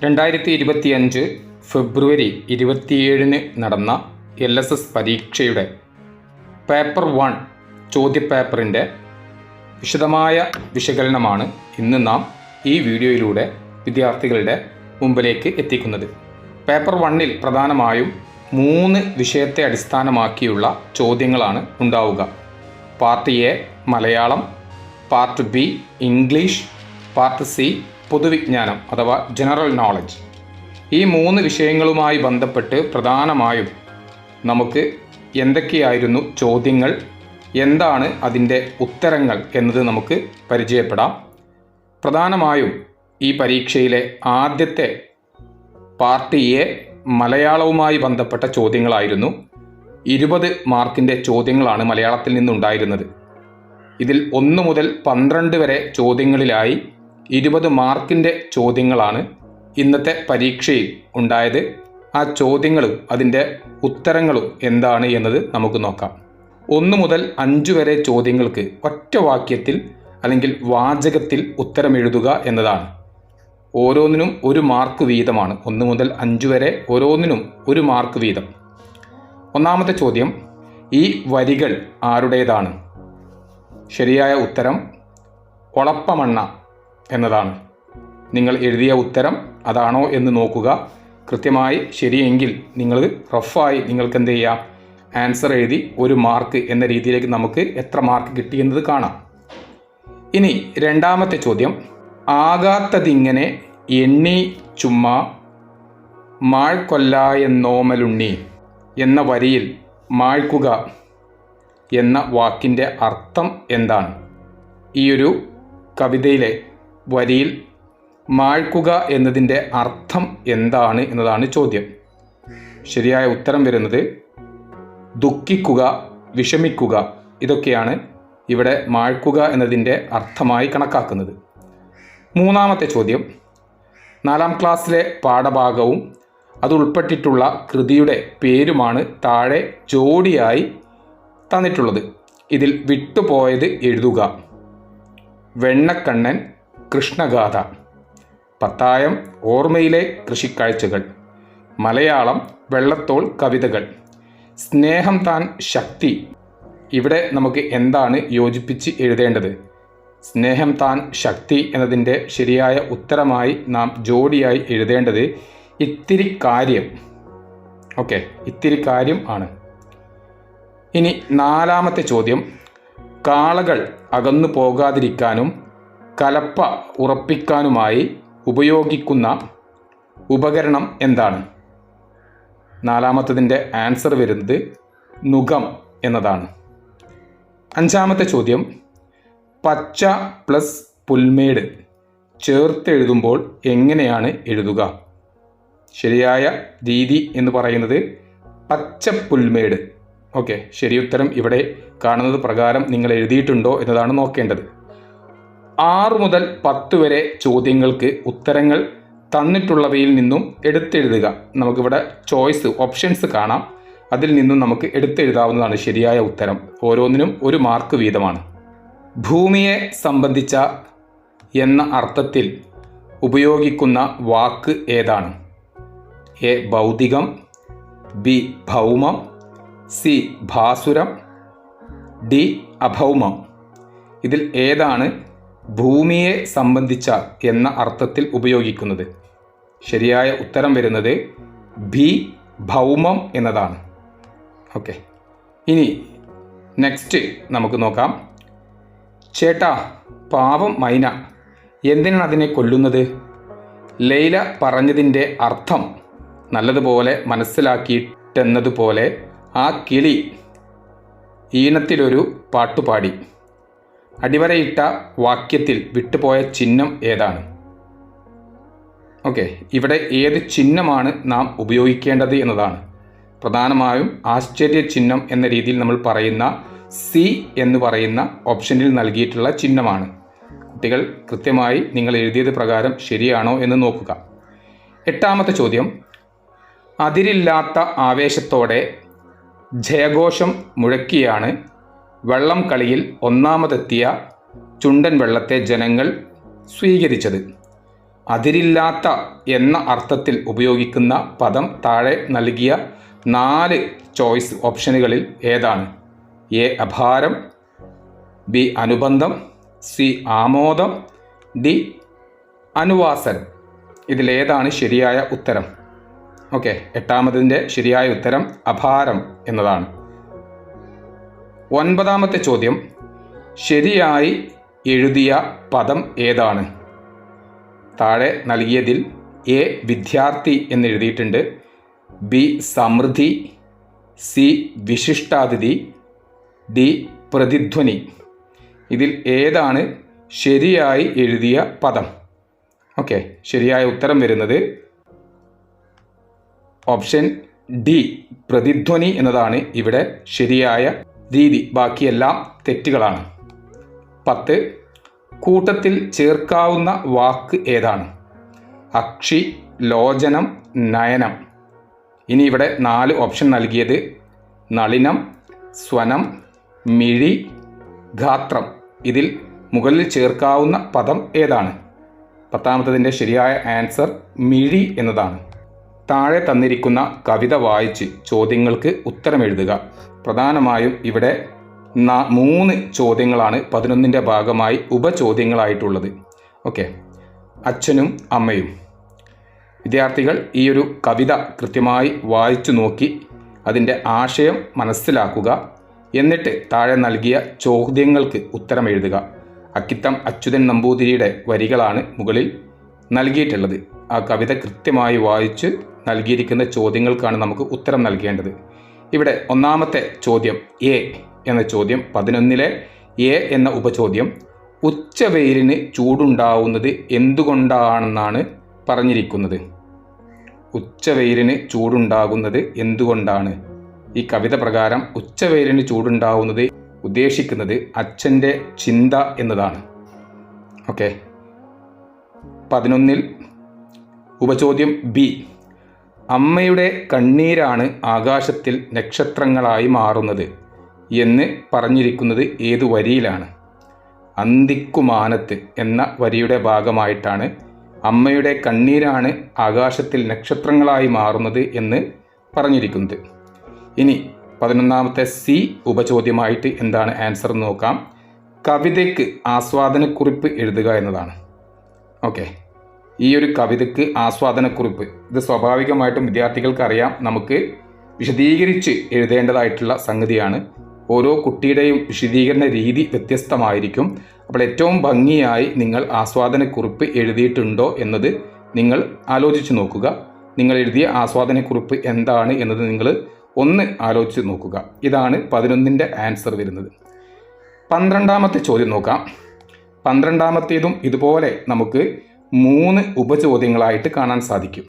2025 ഫെബ്രുവരി 27 നടന്ന LSS പരീക്ഷയുടെ paper 1 ചോദ്യപേപ്പറിൻ്റെ വിശദമായ വിശകലനമാണ് ഇന്ന് നാം ഈ വീഡിയോയിലൂടെ വിദ്യാർത്ഥികളുടെ മുമ്പിലേക്ക് എത്തിക്കുന്നത്. പേപ്പർ 1-ൽ പ്രധാനമായും 3 വിഷയത്തെ അടിസ്ഥാനമാക്കിയുള്ള ചോദ്യങ്ങളാണ് ഉണ്ടാവുക. Part A Malayalam, part B English, part C പൊതുവിജ്ഞാനം അഥവാ ജനറൽ നോളജ്. ഈ 3 വിഷയങ്ങളുമായി ബന്ധപ്പെട്ട് പ്രധാനമായും നമുക്ക് എന്തൊക്കെയായിരുന്നു ചോദ്യങ്ങൾ, എന്താണ് അതിൻ്റെ ഉത്തരങ്ങൾ എന്നത് നമുക്ക് പരിചയപ്പെടാം. പ്രധാനമായും ഈ പരീക്ഷയിലെ ആദ്യത്തെ പാർട്ട് എ മലയാളവുമായി ബന്ധപ്പെട്ട ചോദ്യങ്ങളായിരുന്നു. 20 മാർക്കിൻ്റെ ചോദ്യങ്ങളാണ് മലയാളത്തിൽ നിന്നുണ്ടായിരുന്നത്. ഇതിൽ 1 മുതൽ 12 വരെ ചോദ്യങ്ങളിലായി 20 മാർക്കിൻ്റെ ചോദ്യങ്ങളാണ് ഇന്നത്തെ പരീക്ഷയിൽ ഉണ്ടായത്. ആ ചോദ്യങ്ങളും അതിൻ്റെ ഉത്തരങ്ങളും എന്താണ് എന്നത് നമുക്ക് നോക്കാം. 1 മുതൽ 5 വരെ ചോദ്യങ്ങൾക്ക് ഒറ്റ വാക്യത്തിൽ അല്ലെങ്കിൽ വാചകത്തിൽ ഉത്തരം എഴുതുക എന്നതാണ്. ഓരോന്നിനും 1 മാർക്ക് വീതമാണ്. 1 മുതൽ 5 വരെ ഓരോന്നിനും 1 മാർക്ക് വീതം. ഒന്നാമത്തെ ചോദ്യം, ഈ വരികൾ ആരുടേതാണ്? ശരിയായ ഉത്തരം ഒളപ്പമണ്ണ എന്നതാണ്. നിങ്ങൾ എഴുതിയ ഉത്തരം അതാണോ എന്ന് നോക്കുക. കൃത്യമായി ശരിയെങ്കിൽ നിങ്ങൾ റഫായി നിങ്ങൾക്ക് എന്ത് ചെയ്യാം, ആൻസർ എഴുതി 1 മാർക്ക് എന്ന രീതിയിലേക്ക് നമുക്ക് എത്ര മാർക്ക് കിട്ടിയെന്നത് കാണാം. ഇനി രണ്ടാമത്തെ ചോദ്യം, ആകാത്തതിങ്ങനെ എണ്ണി ചുമ്മാ മാഴ്കൊല്ലായെന്നോമലുണ്ണി എന്ന വരിയിൽ മാഴ്ക്കുക എന്ന വാക്കിൻ്റെ അർത്ഥം എന്താണ്? ഈയൊരു കവിതയിലെ വരിയിൽ മാഴ്ക്കുക എന്നതിൻ്റെ അർത്ഥം എന്താണ് എന്നതാണ് ചോദ്യം. ശരിയായ ഉത്തരം വരുന്നത് ദുഃഖിക്കുക, വിഷമിക്കുക. ഇതൊക്കെയാണ് ഇവിടെ മാഴ്ക്കുക എന്നതിൻ്റെ അർത്ഥമായി കണക്കാക്കുന്നത്. മൂന്നാമത്തെ ചോദ്യം, 4ാം ക്ലാസ്സിലെ പാഠഭാഗവും അത് ഉൾപ്പെട്ടിട്ടുള്ള കൃതിയുടെ പേരുമാണ് താഴെ ജോഡിയായി തന്നിട്ടുള്ളത്. ഇതിൽ വിട്ടുപോയത് എഴുതുക. വെണ്ണക്കണ്ണൻ കൃഷ്ണഗാഥ, പത്തായം ഓർമ്മയിലെ കൃഷിക്കാഴ്ചകൾ, മലയാളം വെള്ളത്തോൾ കവിതകൾ, സ്നേഹം താൻ ശക്തി. ഇവിടെ നമുക്ക് എന്താണ് യോജിപ്പിച്ച് എഴുതേണ്ടത്? സ്നേഹം താൻ ശക്തി എന്നതിൻ്റെ ശരിയായ ഉത്തരമായി നാം ജോഡിയായി എഴുതേണ്ടത് ഇത്തിരി കാര്യം. ഓക്കെ, ഇത്തിരി കാര്യം ആണ്. ഇനി 4ാമത്തെ ചോദ്യം, കാളകൾ അകന്നു പോകാതിരിക്കാനും കലപ്പ ഉറപ്പിക്കാനുമായി ഉപയോഗിക്കുന്ന ഉപകരണം എന്താണ്? 4ാമത്തതിൻ്റെ ആൻസർ വരുന്നത് നുകം എന്നതാണ്. 5ാമത്തെ ചോദ്യം, പച്ച പ്ലസ് പുൽമേട് ചേർത്തെഴുതുമ്പോൾ എങ്ങനെയാണ് എഴുതുക? ശരിയായ രീതി എന്ന് പറയുന്നത് പച്ചപ്പുൽമേട്. ഓക്കെ, ശരിയുത്തരം ഇവിടെ കാണുന്നത് പ്രകാരം നിങ്ങൾ എഴുതിയിട്ടുണ്ടോ എന്നതാണ് നോക്കേണ്ടത്. 6 മുതൽ 10 വരെ ചോദ്യങ്ങൾക്ക് ഉത്തരങ്ങൾ തന്നിട്ടുള്ളവയിൽ നിന്നും എടുത്തെഴുതുക. നമുക്കിവിടെ ചോയ്സ് ഓപ്ഷൻസ് കാണാം. അതിൽ നിന്നും നമുക്ക് എടുത്തെഴുതാവുന്നതാണ് ശരിയായ ഉത്തരം. ഓരോന്നിനും 1 മാർക്ക് വീതമാണ്. ഭൂമിയെ സംബന്ധിച്ച എന്ന അർത്ഥത്തിൽ ഉപയോഗിക്കുന്ന വാക്ക് ഏതാണ്? എ ഭൗതികം, ബി ഭൗമം, സി ഭാസുരം, ഡി അഭൗമം. ഇതിൽ ഏതാണ് ഭൂമിയെ സംബന്ധിച്ച എന്ന അർത്ഥത്തിൽ ഉപയോഗിക്കുന്നത്? ശരിയായ ഉത്തരം വരുന്നത് ബി ഭൗമം എന്നതാണ്. ഓക്കെ, ഇനി നെക്സ്റ്റ് നമുക്ക് നോക്കാം. ചേട്ടാ പാവം മൈന, എന്തിനാണ് അതിനെ കൊല്ലുന്നത്? ലൈല പറഞ്ഞതിൻ്റെ അർത്ഥം നല്ലതുപോലെ മനസ്സിലാക്കിയിട്ടെന്നതുപോലെ ആ കിളി ഈണത്തിലൊരു പാട്ടുപാടി. അടിവരയിട്ട വാക്യത്തിൽ വിട്ടുപോയ ചിഹ്നം ഏതാണ്? ഓക്കെ, ഇവിടെ ഏത് ചിഹ്നമാണ് നാം ഉപയോഗിക്കേണ്ടത് എന്നതാണ്. പ്രധാനമായും ആശ്ചര്യ ചിഹ്നം എന്ന രീതിയിൽ നമ്മൾ പറയുന്ന സി എന്ന് പറയുന്ന ഓപ്ഷനിൽ നൽകിയിട്ടുള്ള ചിഹ്നമാണ്. കുട്ടികൾ കൃത്യമായി നിങ്ങൾ എഴുതിയത് പ്രകാരം ശരിയാണോ എന്ന് നോക്കുക. 8ാമത്തെ ചോദ്യം, അതിരില്ലാത്ത ആവേശത്തോടെ ജയഘോഷം മുഴക്കിയാണ് വള്ളം കളിയിൽ ഒന്നാമതെത്തിയ ചുണ്ടൻ വെള്ളത്തെ ജനങ്ങൾ സ്വീകരിച്ചത്. അതിരില്ലാത്ത എന്ന അർത്ഥത്തിൽ ഉപയോഗിക്കുന്ന പദം താഴെ നൽകിയ 4 ചോയ്സ് ഓപ്ഷനുകളിൽ ഏതാണ്? എ അഭാരം, ബി അനുബന്ധം, സി ആമോദം, ഡി അനുവാസനം. ഇതിലേതാണ് ശരിയായ ഉത്തരം? ഓക്കെ, 8ാമതിൻ്റെ ശരിയായ ഉത്തരം അഭാരം എന്നതാണ്. 9ാമത്തെ ചോദ്യം, ശരിയായി എഴുതിയ പദം ഏതാണ്? താഴെ നൽകിയതിൽ എ വിദ്യാർത്ഥി എന്ന് എഴുതിയിട്ടുണ്ട്, ബി സമൃദ്ധി, സി വിശിഷ്ടാതിഥി, ഡി പ്രതിധ്വനി. ഇതിൽ ഏതാണ് ശരിയായി എഴുതിയ പദം? ഓക്കെ, ശരിയായ ഉത്തരം വരുന്നത് ഓപ്ഷൻ ഡി പ്രതിധ്വനി എന്നതാണ് ഇവിടെ ശരിയായ രീതി. ബാക്കിയെല്ലാം തെറ്റുകളാണ്. 10, കൂട്ടത്തിൽ ചേർക്കാവുന്ന വാക്ക് ഏതാണ്? അക്ഷി, ലോചനം, നയനം. ഇനി ഇവിടെ 4 ഓപ്ഷൻ നൽകിയത് നളിനം, സ്വനം, മിഴി, ഗാത്രം. ഇതിൽ മുകളിൽ ചേർക്കാവുന്ന പദം ഏതാണ്? 10ാമത്തതിൻ്റെ ശരിയായ ആൻസർ മിഴി എന്നതാണ്. താഴെ തന്നിരിക്കുന്ന കവിത വായിച്ച് ചോദ്യങ്ങൾക്ക് ഉത്തരം എഴുതുക. പ്രധാനമായും ഇവിടെ 3 ചോദ്യങ്ങളാണ് 11ൻ്റെ ഭാഗമായി ഉപചോദ്യങ്ങളായിട്ടുള്ളത്. ഓക്കെ, അച്ഛനും അമ്മയും. വിദ്യാർത്ഥികൾ ഈ ഒരു കവിത കൃത്യമായി വായിച്ചു നോക്കി അതിൻ്റെ ആശയം മനസ്സിലാക്കുക. എന്നിട്ട് താഴെ നൽകിയ ചോദ്യങ്ങൾക്ക് ഉത്തരം എഴുതുക. അക്കിത്തം അച്യുതൻ നമ്പൂതിരിയുടെ വരികളാണ് മുകളിൽ നൽകിയിട്ടുള്ളത്. ആ കവിത കൃത്യമായി വായിച്ച് നൽകിയിരിക്കുന്ന ചോദ്യങ്ങൾക്കാണ് നമുക്ക് ഉത്തരം നൽകേണ്ടത്. ഇവിടെ 1ാമത്തെ ചോദ്യം എ എന്ന ചോദ്യം, 11ലെ എ എന്ന ഉപചോദ്യം, ഉച്ചവെയിലിന് ചൂടുണ്ടാവുന്നത് എന്തുകൊണ്ടാണെന്നാണ് പറഞ്ഞിരിക്കുന്നത്. ഉച്ചവെയിലിന് ചൂടുണ്ടാകുന്നത് എന്തുകൊണ്ടാണ്? ഈ കവിത പ്രകാരം ഉച്ചവെയിലിന് ചൂടുണ്ടാവുന്നത് ഉദ്ദേശിക്കുന്നത് അച്ഛൻ്റെ ചിന്ത എന്നതാണ്. ഓക്കെ, 11ൽ ഉപചോദ്യം ബി, അമ്മയുടെ കണ്ണീരാണ് ആകാശത്തിൽ നക്ഷത്രങ്ങളായി മാറുന്നത് എന്ന് പറഞ്ഞിരിക്കുന്നത് ഏതു വരിയിലാണ്? അന്തിക്കുമാനത്ത് എന്ന വരിയുടെ ഭാഗമായിട്ടാണ് അമ്മയുടെ കണ്ണീരാണ് ആകാശത്തിൽ നക്ഷത്രങ്ങളായി മാറുന്നത് എന്ന് പറഞ്ഞിരിക്കുന്നത്. ഇനി 11ാമത്തെ സി ഉപചോദ്യമായിട്ട് എന്താണ് ആൻസർ എന്ന് നോക്കാം. കവിതയ്ക്ക് ആസ്വാദനക്കുറിപ്പ് എഴുതുക എന്നതാണ്. ഓക്കെ, ഈ ഒരു കവിതയ്ക്ക് ആസ്വാദനക്കുറിപ്പ്, ഇത് സ്വാഭാവികമായിട്ടും വിദ്യാർത്ഥികൾക്ക് അറിയാം, നമുക്ക് വിശദീകരിച്ച് എഴുതേണ്ടതായിട്ടുള്ള സംഗതിയാണ്. ഓരോ കുട്ടിയുടെയും വിശദീകരണ രീതി വ്യത്യസ്തമായിരിക്കും. അപ്പോൾ ഏറ്റവും ഭംഗിയായി നിങ്ങൾ ആസ്വാദനക്കുറിപ്പ് എഴുതിയിട്ടുണ്ടോ എന്നത് നിങ്ങൾ ആലോചിച്ച് നോക്കുക. നിങ്ങൾ എഴുതിയ ആസ്വാദനക്കുറിപ്പ് എന്താണ് എന്നത് നിങ്ങൾ ഒന്ന് ആലോചിച്ച് നോക്കുക. ഇതാണ് 11ൻ്റെ ആൻസർ വരുന്നത്. 12ാമത്തെ ചോദ്യം നോക്കാം. 12ാമത്തേതും ഇതുപോലെ നമുക്ക് 3 ഉപചോദ്യങ്ങളായിട്ട് കാണാൻ സാധിക്കും.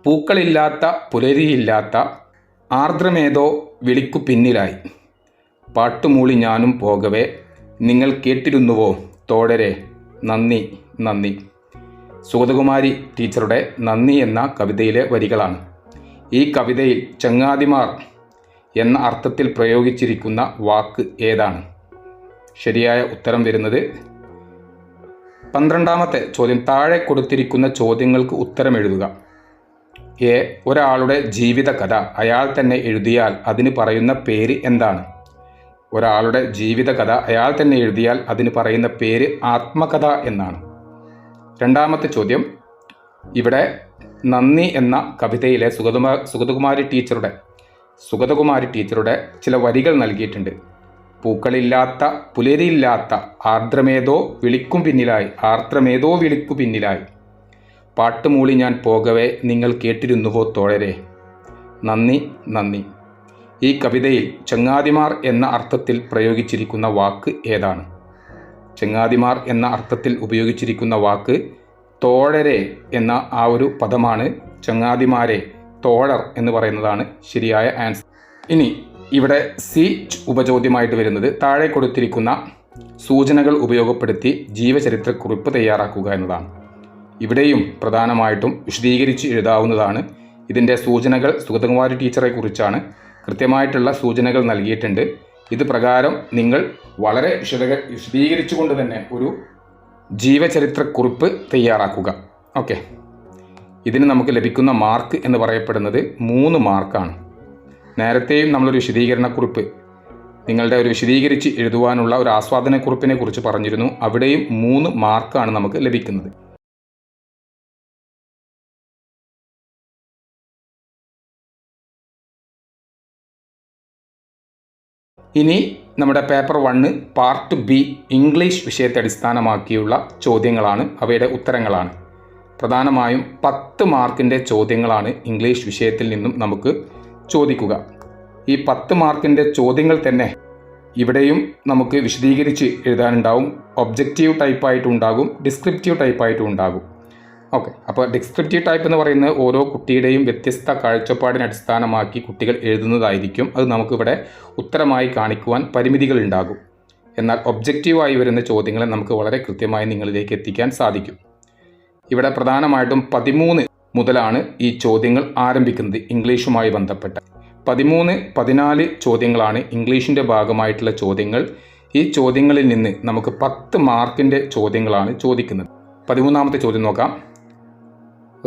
പൂക്കളില്ലാത്ത പുലരിയില്ലാത്ത ആർദ്രമേതോ വിളിക്കു പിന്നിലായി, പാട്ടുമൂളി ഞാനും പോകവേ, നിങ്ങൾ കേട്ടിരുന്നുവോ തോഴരെ, നന്ദി നന്ദി. സുഗതകുമാരി ടീച്ചറുടെ നന്ദി എന്ന കവിതയിലെ വരികളാണ്. ഈ കവിതയിൽ ചങ്ങാതിമാർ എന്ന അർത്ഥത്തിൽ പ്രയോഗിച്ചിരിക്കുന്ന വാക്ക് ഏതാണ്? ശരിയായ ഉത്തരം വരുന്നത് 12ാമത്തെ ചോദ്യം, താഴെ കൊടുത്തിരിക്കുന്ന ചോദ്യങ്ങൾക്ക് ഉത്തരം എഴുതുക. എ, ഒരാളുടെ ജീവിത കഥ അയാൾ തന്നെ എഴുതിയാൽ അതിന് പറയുന്ന പേര് എന്താണ്? ഒരാളുടെ ജീവിത കഥ അയാൾ തന്നെ എഴുതിയാൽ അതിന് പറയുന്ന പേര് ആത്മകഥ എന്നാണ്. 2ാമത്തെ ചോദ്യം, ഇവിടെ നന്ദി എന്ന കവിതയിലെ സുഗതകുമാരി ടീച്ചറുടെ ചില വരികൾ നൽകിയിട്ടുണ്ട്. പൂക്കളില്ലാത്ത പുലരിയില്ലാത്ത ആർദ്രമേതോ വിളിക്കും പിന്നിലായി, പാട്ടുമൂളി ഞാൻ പോകവേ, നിങ്ങൾ കേട്ടിരുന്നുവോ തോഴരെ, നന്ദി നന്ദി. ഈ കവിതയിൽ ചങ്ങാതിമാർ എന്ന അർത്ഥത്തിൽ പ്രയോഗിച്ചിരിക്കുന്ന വാക്ക് ഏതാണ്? ചങ്ങാതിമാർ എന്ന അർത്ഥത്തിൽ ഉപയോഗിച്ചിരിക്കുന്ന വാക്ക് തോഴരെ എന്ന ആ ഒരു പദമാണ്. ചങ്ങാതിമാരെ തോഴർ എന്ന് പറയുന്നതാണ് ശരിയായ ആൻസർ. ഇനി ഇവിടെ സി ഉപചോദ്യമായിട്ട് വരുന്നത്, താഴെ കൊടുത്തിരിക്കുന്ന സൂചനകൾ ഉപയോഗപ്പെടുത്തി ജീവചരിത്രക്കുറിപ്പ് തയ്യാറാക്കുക എന്നതാണ്. ഇവിടെയും പ്രധാനമായിട്ടും വിശദീകരിച്ച് എഴുതാവുന്നതാണ്. ഇതിൻ്റെ സൂചനകൾ സുഗതകുമാരി ടീച്ചറെ കുറിച്ചാണ്. കൃത്യമായിട്ടുള്ള സൂചനകൾ നൽകിയിട്ടുണ്ട്. ഇത് പ്രകാരം നിങ്ങൾ വളരെ വിശദീകരിച്ചുകൊണ്ട് തന്നെ ഒരു ജീവചരിത്രക്കുറിപ്പ് തയ്യാറാക്കുക. ഓക്കെ, ഇതിന് നമുക്ക് ലഭിക്കുന്ന മാർക്ക് എന്ന് പറയപ്പെടുന്നത് 3 മാർക്കാണ്. നേരത്തെയും നമ്മളൊരു വിശദീകരണക്കുറിപ്പ്, നിങ്ങളുടെ ഒരു വിശദീകരിച്ച് എഴുതുവാനുള്ള ഒരു ആസ്വാദനക്കുറിപ്പിനെ കുറിച്ച് പറഞ്ഞിരുന്നു. അവിടെയും 3 മാർക്കാണ് നമുക്ക് ലഭിക്കുന്നത്. ഇനി നമ്മുടെ പേപ്പർ 1 പാർട്ട് ബി ഇംഗ്ലീഷ് വിഷയത്തെ അടിസ്ഥാനമാക്കിയുള്ള ചോദ്യങ്ങളാണ്, അവയുടെ ഉത്തരങ്ങളാണ്. പ്രധാനമായും 10 മാർക്കിൻ്റെ ചോദ്യങ്ങളാണ് ഇംഗ്ലീഷ് വിഷയത്തിൽ നിന്നും നമുക്ക് ചോദിക്കുക. ഈ 10 മാർക്കിൻ്റെ ചോദ്യങ്ങൾ തന്നെ ഇവിടെയും നമുക്ക് വിശദീകരിച്ച് എഴുതാനുണ്ടാവും. ഒബ്ജക്റ്റീവ് ടൈപ്പായിട്ടും ഉണ്ടാകും, ഡിസ്ക്രിപ്റ്റീവ് ടൈപ്പായിട്ടും ഉണ്ടാകും. ഓക്കെ, അപ്പോൾ ഡിസ്ക്രിപ്റ്റീവ് ടൈപ്പ് എന്ന് പറയുന്നത് ഓരോ കുട്ടിയുടെയും വ്യത്യസ്ത കാഴ്ചപ്പാടിനെ അടിസ്ഥാനമാക്കി കുട്ടികൾ എഴുതുന്നതായിരിക്കും. അത് നമുക്കിവിടെ ഉത്തരമായി കാണിക്കുവാൻ പരിമിതികളുണ്ടാകും. എന്നാൽ ഒബ്ജക്റ്റീവായി വരുന്ന ചോദ്യങ്ങളെ നമുക്ക് വളരെ കൃത്യമായി നിങ്ങളിലേക്ക് എത്തിക്കാൻ സാധിക്കും. ഇവിടെ പ്രധാനമായിട്ടും 13 മുതലാണ് ഈ ചോദ്യങ്ങൾ ആരംഭിക്കുന്നത്. ഇംഗ്ലീഷുമായി ബന്ധപ്പെട്ട 13, 14 ചോദ്യങ്ങളാണ് ഇംഗ്ലീഷിൻ്റെ ഭാഗമായിട്ടുള്ള ചോദ്യങ്ങൾ. ഈ ചോദ്യങ്ങളിൽ നിന്ന് നമുക്ക് 10 മാർക്കിൻ്റെ ചോദ്യങ്ങളാണ് ചോദിക്കുന്നത്. 13ാമത്തെ ചോദ്യം നോക്കാം.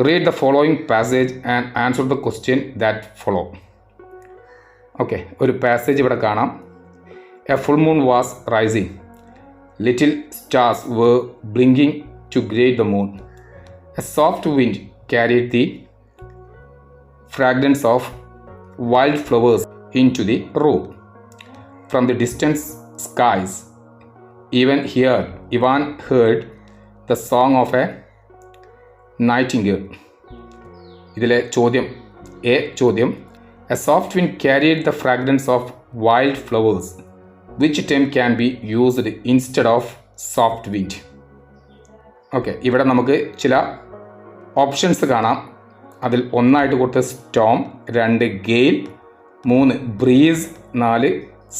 Read the following passage and answer the question that follow. Okay, ഒരു പാസേജ് ഇവിടെ കാണാം. A full moon was rising, little stars were blinking to greet the moon. A soft wind carried the fragrance of wildflowers into the room. From the distant skies, Ivan heard the song of a nightingale. ഇതിലെ ചോദ്യം, ചോദ്യം, a soft wind carried the fragrance of wildflowers. Which term can be used instead of soft wind? Okay, ഇവിടെ നമുക്ക് ചില options കാണാം. അതിൽ 1 കൊടുത്ത Storm, 2 GAIL, 3 breeze, 4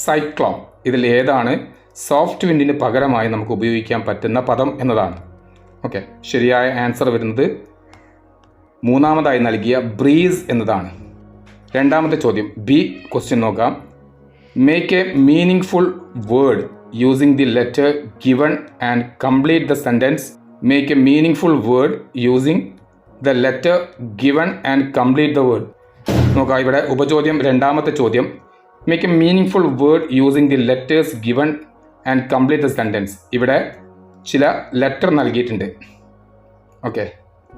cyclone. ഇതിൽ ഏതാണ് സോഫ്റ്റ് വിൻഡിന് പകരമായി നമുക്ക് ഉപയോഗിക്കാൻ പറ്റുന്ന പദം എന്നതാണ്. ഓക്കെ, ശരിയായ ആൻസർ വരുന്നത് 3ാമതായി നൽകിയ ബ്രീസ് എന്നതാണ്. 2ാമത്തെ ചോദ്യം, ബി ക്വസ്റ്റ്യൻ നോക്കാം. Make A meaning full word using the letter given and complete the sentence. Make A meaning full word using the letter given and complete the word. നോക്കാം, ഇവിടെ ഉപചോദ്യം 2ാമത്തെ ചോദ്യം, make A meaning full word using the letters given and complete the sentence. ഇവിടെ ചില letter നൽകിയിട്ടുണ്ട്. Okay,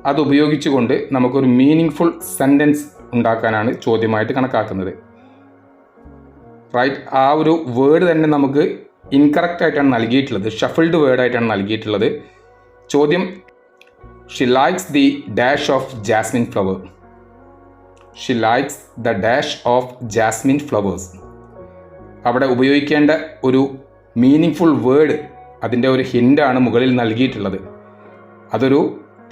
അത് ഉപയോഗിച്ചുകൊണ്ട് നമുക്കൊരു meaning full sentence ഉണ്ടാക്കാനാണ് ചോദ്യമായിട്ട് കണക്കാക്കുന്നത്. റൈറ്റ്, ആ ഒരു വേർഡ് തന്നെ നമുക്ക് ഇൻകറക്റ്റ് ആയിട്ടാണ് നൽകിയിട്ടുള്ളത്, ഷഫിൾഡ് വേർഡായിട്ടാണ് നൽകിയിട്ടുള്ളത്. ചോദ്യം, she likes the dash of jasmine flower. She likes the dash of jasmine flowers. അവിടെ ഉപയോഗിക്കേണ്ട ഒരു മീനിങ് ഫുൾ വേർഡ്, അതിൻ്റെ ഒരു ഹിൻ്റാണ് മുകളിൽ നൽകിയിട്ടുള്ളത്. അതൊരു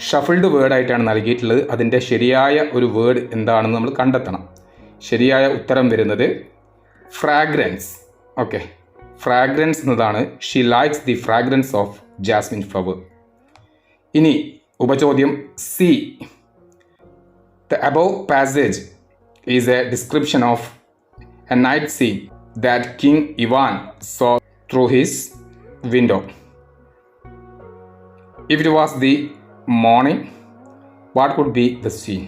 ഷഫിൾഡ് വേർഡായിട്ടാണ് നൽകിയിട്ടുള്ളത്. അതിൻ്റെ ശരിയായ ഒരു വേർഡ് എന്താണെന്ന് നമ്മൾ കണ്ടെത്തണം. ശരിയായ ഉത്തരം വരുന്നത് ഫ്രാഗ്രൻസ്. ഓക്കെ, ഫ്രാഗ്രൻസ് എന്നതാണ്. She likes the fragrance of jasmine flower. ഇനി ഉപചോദ്യം C. The above passage is a description of a night scene that king Ivan saw through his window. If it was the morning, what could be the scene?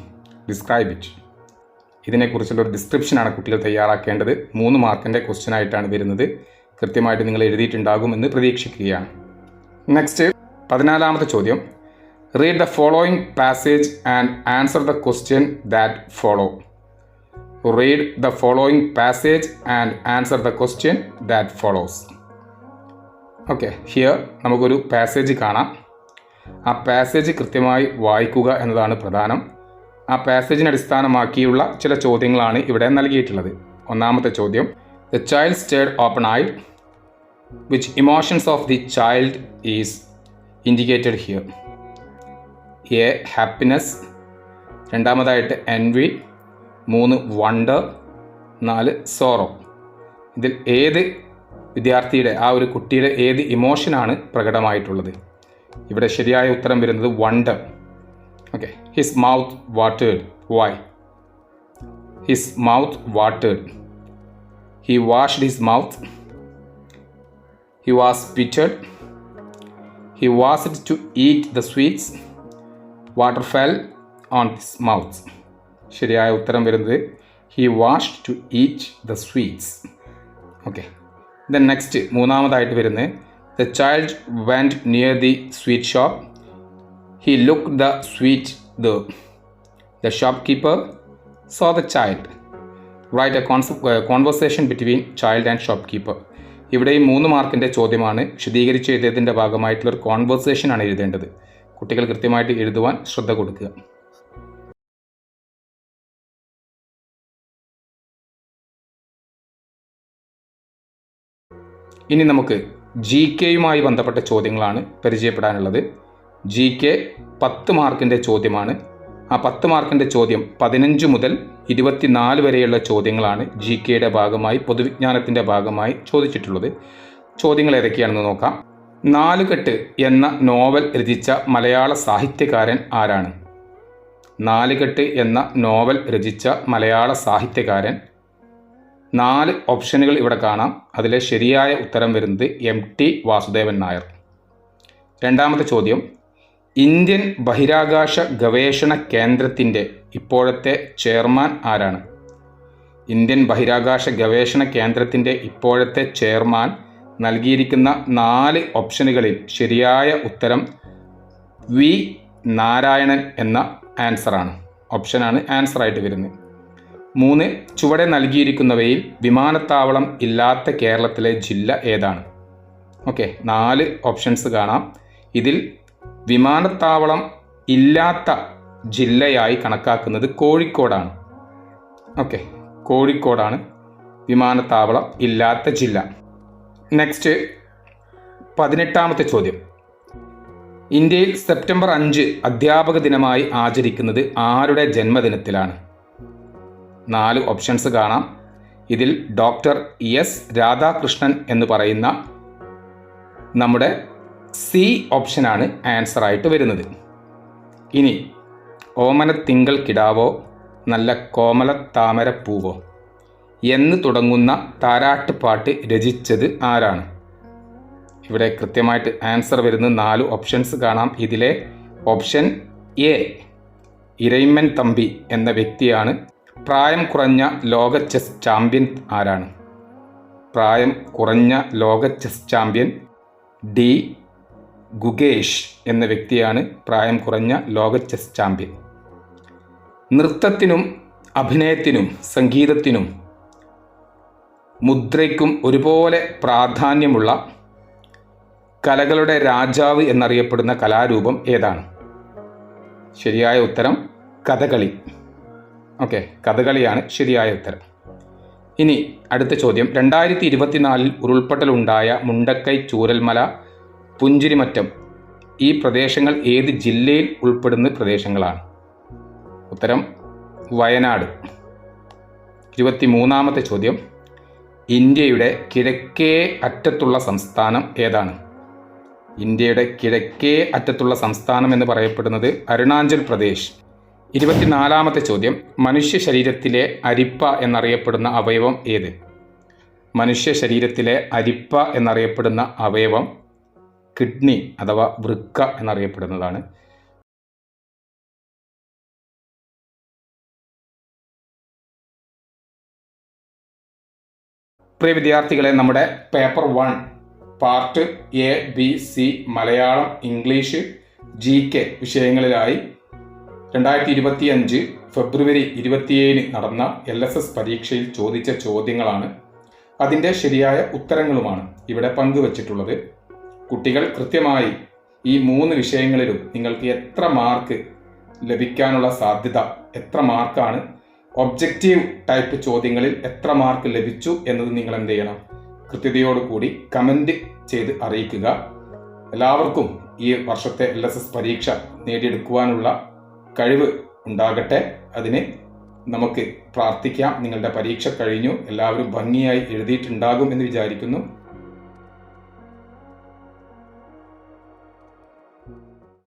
Describe it. ഇതിനെക്കുറിച്ചുള്ള ഒരു ഡിസ്ക്രിപ്ഷനാണ് കുട്ടികൾ തയ്യാറാക്കേണ്ടത്. 3 മാർക്കിൻ്റെ question ആയിട്ടാണ് വരുന്നത്. കൃത്യമായിട്ട് നിങ്ങൾ എഴുതിയിട്ടുണ്ടാകുമെന്ന് പ്രതീക്ഷിക്കുകയാണ്. Next 14ാമത്തെ ചോദ്യം, read the following passage and answer the question that follow. Read the following passage and answer the question that follows. Okay, here നമുക്കൊരു പാസേജ് കാണാം. ആ പാസേജ് കൃത്യമായി വായിക്കുക എന്നതാണ് പ്രധാനം. ആ പാസേജിനെ അടിസ്ഥാനമാക്കിയുള്ള ചില ചോദ്യങ്ങളാണ് ഇവിടെ നൽകിയിട്ടുള്ളത്. 1ാമത്തെ ചോദ്യം, the child stared open eyed. Which emotions of the child is indicated here? A happiness, 2ാമതായിട്ട് എൻവി, 3 വണ്ടർ, 4 സോറോ. ഇതിൽ ഏത് വിദ്യാർത്ഥിയുടെ, ആ ഒരു കുട്ടിയുടെ ഏത് ഇമോഷനാണ് പ്രകടമായിട്ടുള്ളത്? ഇവിടെ ശരിയായ ഉത്തരം വരുന്നത് wonder. Okay, his mouth വാട്ടേഡ്. Y? His mouth വാട്ടേഡ്. He washed his mouth. He was പിറ്റഡ്. He വാസ്ഡ് to eat the sweets. Water fell on his mouth. ശരിയായ ഉത്തരം വരുന്നത് he washed to eat the sweets. Okay, then next മൂന്നാമതായിട്ട് വരുന്നത് the child went near the sweet shop. He look the sweet the shop keeper so the child. Write a conversation between child and shop keeper. ഇവിടെ ഈ 3 മാർക്കിൻ്റെ ചോദ്യമാണ്. വിശദീകരിച്ച് എഴുതിയതിൻ്റെ ഭാഗമായിട്ടുള്ളൊരു കോൺവെർസേഷനാണ് എഴുതേണ്ടത്. കുട്ടികൾ കൃത്യമായിട്ട് എഴുതുവാൻ ശ്രദ്ധ കൊടുക്കുക. ഇനി നമുക്ക് ജി കെയുമായി ബന്ധപ്പെട്ട ചോദ്യങ്ങളാണ് പരിചയപ്പെടാനുള്ളത്. ജി കെ 10 മാർക്കിൻ്റെ ചോദ്യമാണ്. ആ 10 മാർക്കിൻ്റെ ചോദ്യം 15 മുതൽ 24 വരെയുള്ള ചോദ്യങ്ങളാണ് ജി കെയുടെ ഭാഗമായി, പൊതുവിജ്ഞാനത്തിൻ്റെ ഭാഗമായി ചോദിച്ചിട്ടുള്ളത്. ചോദ്യങ്ങൾ ഏതൊക്കെയാണെന്ന് നോക്കാം. നാലുകെട്ട് എന്ന നോവൽ രചിച്ച മലയാള സാഹിത്യകാരൻ ആരാണ്? നാലുകെട്ട് എന്ന നോവൽ രചിച്ച മലയാള സാഹിത്യകാരൻ. 4 ഓപ്ഷനുകൾ ഇവിടെ കാണാം. അതിലെ ശരിയായ ഉത്തരം വരുന്നത് MT വാസുദേവൻ നായർ. രണ്ടാമത്തെ ചോദ്യം, ഇന്ത്യൻ ബഹിരാകാശ ഗവേഷണ കേന്ദ്രത്തിൻ്റെ ഇപ്പോഴത്തെ ചെയർമാൻ ആരാണ്? ഇന്ത്യൻ ബഹിരാകാശ ഗവേഷണ കേന്ദ്രത്തിൻ്റെ ഇപ്പോഴത്തെ ചെയർമാൻ. നൽകിയിരിക്കുന്ന 4 ഓപ്ഷനുകളിൽ ശരിയായ ഉത്തരം വി നാരായണൻ എന്ന ആൻസറാണ്. ഓപ്ഷനാണ് ആൻസറായിട്ട് വരുന്നത്. 3, ചുവടെ നൽകിയിരിക്കുന്നവയിൽ വിമാനത്താവളം ഇല്ലാത്ത കേരളത്തിലെ ജില്ല ഏതാണ്? ഓക്കെ, 4 ഓപ്ഷൻസ് കാണാം. ഇതിൽ വിമാനത്താവളം ഇല്ലാത്ത ജില്ലയായി കണക്കാക്കുന്നത് കോഴിക്കോടാണ്. ഓക്കെ, കോഴിക്കോടാണ് വിമാനത്താവളം ഇല്ലാത്ത ജില്ല. നെക്സ്റ്റ് 18ാമത്തെ ചോദ്യം, ഇന്ത്യയിൽ സെപ്റ്റംബർ 5 അധ്യാപക ദിനമായി ആചരിക്കുന്നത് ആരുടെ ജന്മദിനത്തിലാണ്? 4 ഓപ്ഷൻസ് കാണാം. ഇതിൽ ഡോക്ടർ S രാധാകൃഷ്ണൻ എന്ന് പറയുന്ന നമ്മുടെ സി ഓപ്ഷനാണ് ആൻസറായിട്ട് വരുന്നത്. ഇനി ഓമന തിങ്കൾ കിടാവോ നല്ല കോമല താമര പൂവോ എന്ന് തുടങ്ങുന്ന താരാട്ട് പാട്ട് രചിച്ചത് ആരാണ്? ഇവിടെ കൃത്യമായിട്ട് ആൻസർ വരുന്ന 4 ഓപ്ഷൻസ് കാണാം. ഇതിലെ ഓപ്ഷൻ എ ഇരയിമ്മൻ തമ്പി എന്ന വ്യക്തിയാണ്. പ്രായം കുറഞ്ഞ ലോക ചെസ് ചാമ്പ്യൻ ആരാണ്? പ്രായം കുറഞ്ഞ ലോക ചെസ് ചാമ്പ്യൻ ഡി ഗുഗേഷ് എന്ന വ്യക്തിയാണ് പ്രായം കുറഞ്ഞ ലോക ചെസ് ചാമ്പ്യൻ. നൃത്തത്തിനും അഭിനയത്തിനും സംഗീതത്തിനും മുദ്രയ്ക്കും ഒരുപോലെ പ്രാധാന്യമുള്ള കലകളുടെ രാജാവ് എന്നറിയപ്പെടുന്ന കലാരൂപം ഏതാണ്? ശരിയായ ഉത്തരം കഥകളി. ഓക്കെ, കഥകളിയാണ് ശരിയായ ഉത്തരം. ഇനി അടുത്ത ചോദ്യം, 2024 ഉരുൾപൊട്ടലുണ്ടായ മുണ്ടക്കൈ, ചൂരൽമല, പുഞ്ചിരിമറ്റം ഈ പ്രദേശങ്ങൾ ഏത് ജില്ലയിൽ ഉൾപ്പെടുന്ന പ്രദേശങ്ങളാണ്? ഉത്തരം വയനാട്. 23ാമത്തെ ചോദ്യം, ഇന്ത്യയുടെ കിഴക്കേ അറ്റത്തുള്ള സംസ്ഥാനം ഏതാണ്? ഇന്ത്യയുടെ കിഴക്കേ അറ്റത്തുള്ള സംസ്ഥാനം എന്ന് പറയപ്പെടുന്നത് അരുണാചൽ പ്രദേശ്. 24ാമത്തെ ചോദ്യം, മനുഷ്യ ശരീരത്തിലെ അരിപ്പ എന്നറിയപ്പെടുന്ന അവയവം ഏത്? മനുഷ്യ ശരീരത്തിലെ അരിപ്പ എന്നറിയപ്പെടുന്ന അവയവം കിഡ്നി അഥവാ വൃക്ക എന്നറിയപ്പെടുന്നതാണ്. പ്രിയ വിദ്യാർത്ഥികളെ, നമ്മുടെ paper 1 part A, B, C Malayalam, English, GK വിഷയങ്ങളിലായി 2025 ഫെബ്രുവരി 27 നടന്ന LSS പരീക്ഷയിൽ ചോദിച്ച ചോദ്യങ്ങളാണ്. അതിൻ്റെ ശരിയായ ഉത്തരങ്ങളുമാണ് ഇവിടെ പങ്കുവച്ചിട്ടുള്ളത്. കുട്ടികൾ കൃത്യമായി ഈ 3 വിഷയങ്ങളിലും നിങ്ങൾക്ക് എത്ര മാർക്ക് ലഭിക്കാനുള്ള സാധ്യത, എത്ര മാർക്കാണ് ഒബ്ജക്റ്റീവ് ടൈപ്പ് ചോദ്യങ്ങളിൽ എത്ര മാർക്ക് ലഭിച്ചു എന്നത് നിങ്ങൾ എന്ത് ചെയ്യണം? കൃത്യതയോടുകൂടി കമൻറ്റ് ചെയ്ത് അറിയിക്കുക. എല്ലാവർക്കും ഈ വർഷത്തെ LSS പരീക്ഷ നേടിയെടുക്കുവാനുള്ള കഴിവ് ഉണ്ടാകട്ടെ. അതിന് നമുക്ക് പ്രാർത്ഥിക്കാം. നിങ്ങളുടെ പരീക്ഷ കഴിഞ്ഞു, എല്ലാവരും ഭംഗിയായി എഴുതിയിട്ടുണ്ടാകും എന്ന് വിചാരിക്കുന്നു.